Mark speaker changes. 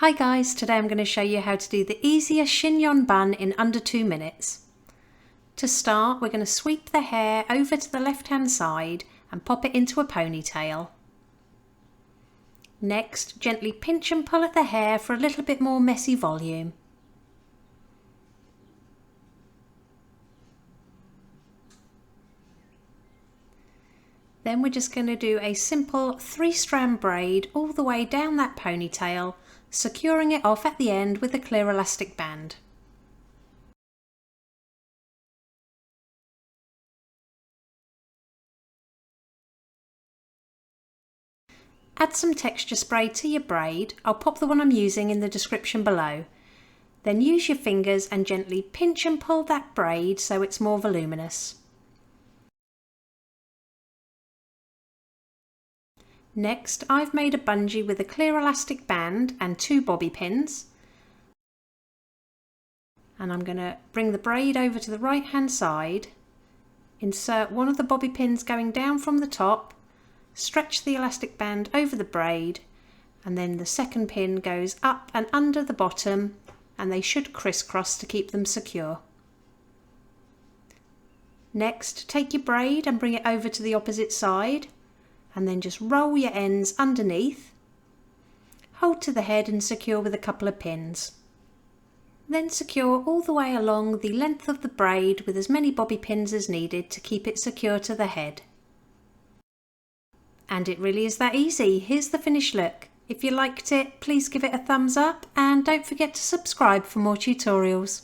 Speaker 1: Hi guys, today I'm going to show you how to do the easiest chignon bun in under 2 minutes. To start, we're going to sweep the hair over to the left hand side and pop it into a ponytail. Next, gently pinch and pull at the hair for a little bit more messy volume. Then we're just going to do a simple 3-strand braid all the way down that ponytail, securing it off at the end with a clear elastic band. Add some texture spray to your braid. I'll pop the one I'm using in the description below. Then use your fingers and gently pinch and pull that braid so it's more voluminous. Next, I've made a bungee with a clear elastic band and 2 bobby pins. And I'm going to bring the braid over to the right hand side, insert one of the bobby pins going down from the top, stretch the elastic band over the braid, and then the second pin goes up and under the bottom, and they should crisscross to keep them secure. Next, take your braid and bring it over to the opposite side, and then just roll your ends underneath. Hold to the head and secure with a couple of pins. Then secure all the way along the length of the braid with as many bobby pins as needed to keep it secure to the head. And it really is that easy. Here's the finished look. If you liked it, please give it a thumbs up and don't forget to subscribe for more tutorials.